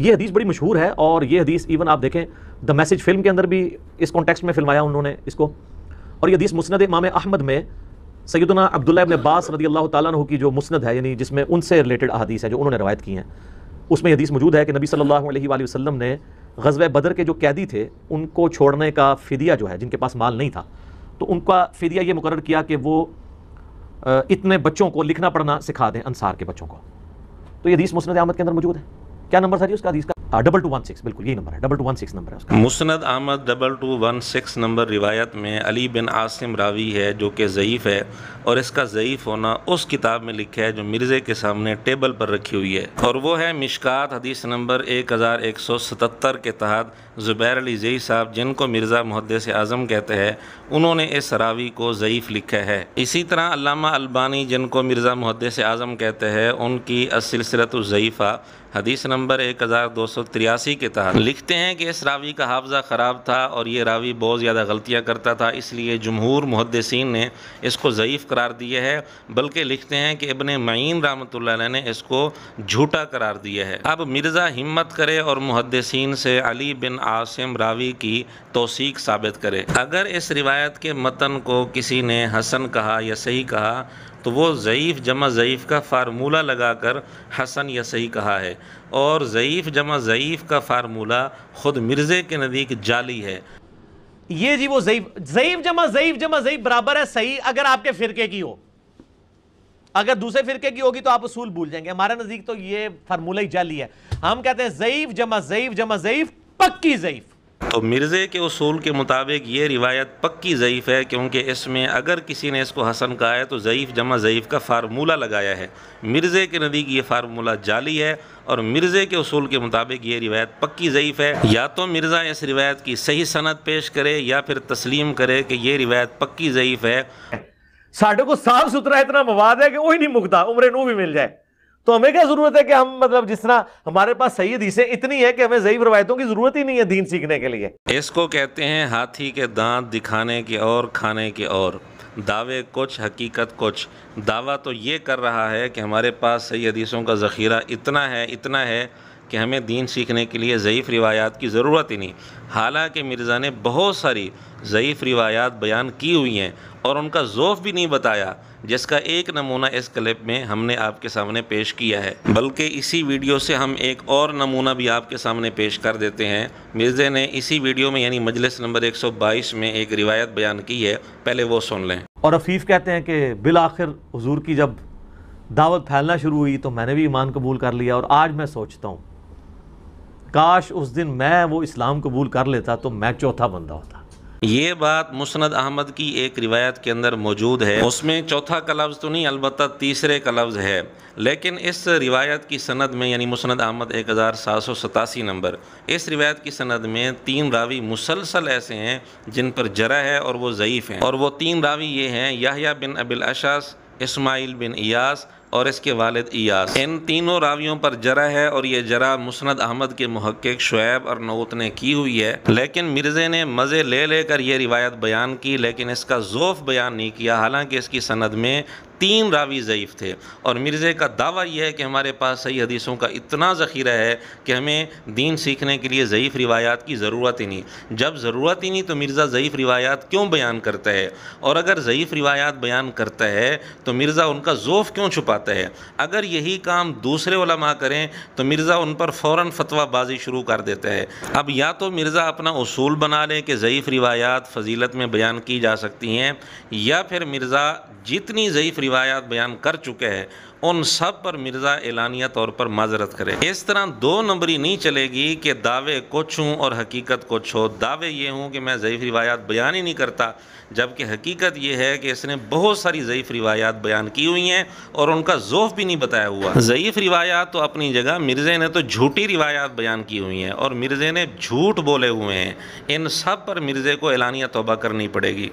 یہ حدیث بڑی مشہور ہے، اور یہ حدیث ایون آپ دیکھیں دا میسج فلم کے اندر بھی اس کانٹیکسٹ میں فلمایا انہوں نے اس کو، اور یہ حدیث مسند امام احمد میں سیدنا عبداللہ ابن عباس رضی اللہ تعالیٰ عنہ کی جو مسند ہے، یعنی جس میں ان سے ریلیٹڈ احادیث ہے جو انہوں نے روایت کی ہیں، اس میں یہ حدیث موجود ہے کہ نبی صلی اللہ علیہ وآلہ وسلم نے غزوہ بدر کے جو قیدی تھے ان کو چھوڑنے کا فدیہ جو ہے، جن کے پاس مال نہیں تھا، تو ان کا فدیہ یہ مقرر کیا کہ وہ اتنے بچوں کو لکھنا پڑھنا سکھا دیں، انصار کے بچوں کو۔ تو یہ حدیث مسند احمد کے اندر موجود ہے۔ کیا نمبر تھا جی اس کا حدیث کا؟ 2216، بالکل یہی نمبر ہے، 2216 نمبر ہے اس کا۔ مسند احمد 2216 نمبر روایت میں علی بن عاصم راوی ہے جو کہ ضعیف ہے، اور اس کا ضعیف ہونا اس کتاب میں لکھا ہے جو مرزے کے سامنے ٹیبل پر رکھی ہوئی ہے، اور وہ ہے مشکات حدیث نمبر 1177 کے تحت زبیر علی زئی صاحب، جن کو مرزا محدث اعظم کہتے ہیں، انہوں نے اس راوی کو ضعیف لکھا ہے۔ اسی طرح علامہ البانی، جن کو مرزا محدث اعظم کہتے ہیں، ان کی السلسلۃ الضعیفہ حدیث نمبر 1283 کے تحت لکھتے ہیں کہ اس راوی کا حافظہ خراب تھا اور یہ راوی بہت زیادہ غلطیاں کرتا تھا، اس لیے جمہور محدثین نے اس کو ضعیف قرار دیا ہے، بلکہ لکھتے ہیں کہ ابن معین رحمۃ اللہ علیہ نے اس کو جھوٹا قرار دیا ہے۔ اب مرزا ہمت کرے اور محدثین سے علی بن عاصم راوی کی توثیق ثابت کرے۔ اگر اس روایت کے متن کو کسی نے حسن کہا یا صحیح کہا تو وہ ضعیف جمع ضعیف کا فارمولہ لگا کر حسن یا صحیح کہا ہے، اور ضعیف جمع ضعیف کا فارمولہ خود مرزے کے نزدیک جعلی ہے۔ یہ جی وہ ضعیف جمع ضعیف برابر ہے صحیح اگر آپ کے فرقے کی ہو، اگر دوسرے فرقے کی ہوگی تو آپ اصول بھول جائیں گے۔ ہمارے نزدیک تو یہ فارمولہ ہی جعلی ہے، ہم کہتے ہیں ضعیف جمع ضعیف پکی ضعیف۔ تو مرزے کے اصول کے مطابق یہ روایت پکی ضعیف ہے، کیونکہ اس میں اگر کسی نے اس کو حسن کہا ہے تو ضعیف جمع ضعیف کا فارمولہ لگایا ہے۔ مرزے کے نزدیک یہ فارمولہ جعلی ہے، اور مرزے کے اصول کے مطابق یہ روایت پکی ضعیف ہے۔ یا تو مرزا اس روایت کی صحیح سند پیش کرے یا پھر تسلیم کرے کہ یہ روایت پکی ضعیف ہے۔ ساڑھے کو صاف ستھرا اتنا مواد ہے کہ وہی نہیں مکتا، عمر نو بھی مل جائے، تو ہمیں کیا ضرورت ہے کہ ہم مطلب جس طرح ہمارے پاس صحیح حدیثیں اتنی ہے کہ ہمیں ضعیف روایتوں کی ضرورت ہی نہیں ہے دین سیکھنے کے لیے۔ اس کو کہتے ہیں ہاتھی کے دانت، دکھانے کے اور کھانے کے اور، دعوے کچھ حقیقت کچھ۔ دعویٰ تو یہ کر رہا ہے کہ ہمارے پاس صحیح حدیثوں کا ذخیرہ اتنا ہے کہ ہمیں دین سیکھنے کے لیے ضعیف روایات کی ضرورت ہی نہیں، حالانکہ مرزا نے بہت ساری ضعیف روایات بیان کی ہوئی ہیں اور ان کا ذوف بھی نہیں بتایا، جس کا ایک نمونہ اس کلپ میں ہم نے آپ کے سامنے پیش کیا ہے۔ بلکہ اسی ویڈیو سے ہم ایک اور نمونہ بھی آپ کے سامنے پیش کر دیتے ہیں۔ مرزا نے اسی ویڈیو میں یعنی مجلس نمبر 122 میں ایک روایت بیان کی ہے، پہلے وہ سن لیں۔ اور عفیف کہتے ہیں کہ بالآخر حضور کی جب دعوت پھیلنا شروع ہوئی تو میں نے بھی ایمان قبول کر لیا، اور آج میں سوچتا ہوں کاش اس دن میں وہ اسلام قبول کر لیتا تو میں چوتھا بندہ ہوتا۔ یہ بات مسند احمد کی ایک روایت کے اندر موجود ہے، اس میں چوتھا کا لفظ تو نہیں، البتہ تیسرے کا لفظ ہے، لیکن اس روایت کی سند میں یعنی مسند احمد 1787 نمبر، اس روایت کی سند میں 3 راوی مسلسل ایسے ہیں جن پر جرح ہے اور وہ ضعیف ہیں، اور وہ 3 راوی یہ ہیں یحییٰ بن ابی الاشعث، اسماعیل بن ایاس اور اس کے والد ایاس۔ ان تینوں راویوں پر جرح ہے، اور یہ جرح مسند احمد کے محقق شعیب ارنوط نے کی ہوئی ہے، لیکن مرزا نے مزے لے کر یہ روایت بیان کی، لیکن اس کا ذوف بیان نہیں کیا، حالانکہ اس کی سند میں 3 راوی ضعیف تھے۔ اور مرزا کا دعویٰ یہ ہے کہ ہمارے پاس صحیح حدیثوں کا اتنا ذخیرہ ہے کہ ہمیں دین سیکھنے کے لیے ضعیف روایات کی ضرورت ہی نہیں۔ جب ضرورت ہی نہیں تو مرزا ضعیف روایات کیوں بیان کرتا ہے؟ اور اگر ضعیف روایات بیان کرتا ہے تو مرزا ان کا ذوف کیوں چھپاتا ہے؟ اگر یہی کام دوسرے علماء کریں تو مرزا ان پر فوراً فتویٰ بازی شروع کر دیتا ہے۔ اب یا تو مرزا اپنا اصول بنا لے کہ ضعیف روایات فضیلت میں بیان کی جا سکتی ہیں، یا پھر مرزا جتنی ضعیف روایات بیان کر چکے ہیں ان سب پر مرزا اعلانیہ طور پر معذرت کرے۔ اس طرح 2 نمبری نہیں چلے گی کہ دعوے کچھ ہوں اور حقیقت کچھ ہو۔ دعوے یہ ہوں کہ میں ضعیف روایات بیان ہی نہیں کرتا، جبکہ حقیقت یہ ہے کہ اس نے بہت ساری ضعیف روایات بیان کی ہوئی ہیں اور ان کا ذوف بھی نہیں بتایا ہوا۔ ضعیف روایات تو اپنی جگہ، مرزا نے تو جھوٹی روایات بیان کی ہوئی ہیں اور مرزا نے جھوٹ بولے ہوئے ہیں، ان سب پر مرزا کو اعلانیہ توبہ کرنی پڑے گی۔